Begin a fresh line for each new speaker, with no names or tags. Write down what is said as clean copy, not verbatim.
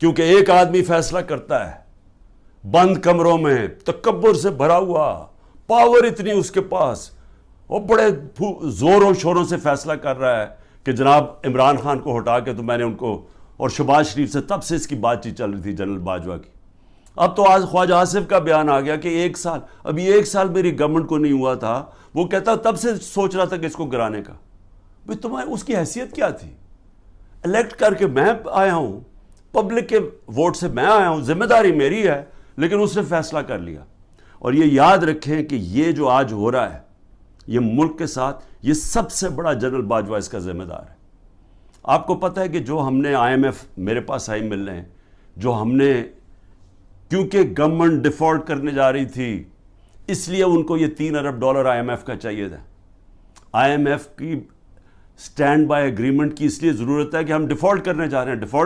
کیونکہ ایک آدمی فیصلہ کرتا ہے بند کمروں میں، تکبر سے بھرا ہوا، پاور اتنی اس کے پاس، وہ بڑے زور و شوروں سے فیصلہ کر رہا ہے کہ جناب عمران خان کو ہٹا کے تو میں نے ان کو، اور شہباز شریف سے تب سے اس کی بات چیت چل رہی تھی جنرل باجوہ کی. اب تو آج خواجہ آصف کا بیان آ گیا کہ ابھی ایک سال میری گورنمنٹ کو نہیں ہوا تھا، وہ کہتا تب سے سوچ رہا تھا کہ اس کو گرانے کا. بھئی تمہیں اس کی حیثیت کیا تھی؟ الیکٹ کر کے میں آیا ہوں، پبلک کے ووٹ سے میں آیا ہوں، ذمہ داری میری ہے، لیکن اس نے فیصلہ کر لیا. اور یہ یاد رکھیں کہ یہ جو آج ہو رہا ہے یہ ملک کے ساتھ، یہ سب سے بڑا جنرل باجوہ اس کا ذمہ دار ہے. آپ کو پتہ ہے کہ جو ہم نے IMF میرے پاس آئی ملنے ہیں، جو ہم نے، کیونکہ گورنمنٹ ڈیفالٹ کرنے جا رہی تھی اس لیے ان کو یہ $3 ارب IMF کا چاہیے تھا. IMF کی سٹینڈ بائی اگریمنٹ کی اس لیے ضرورت ہے کہ ہم ڈیفالٹ کرنے جا رہے ہیں. ڈیفالٹ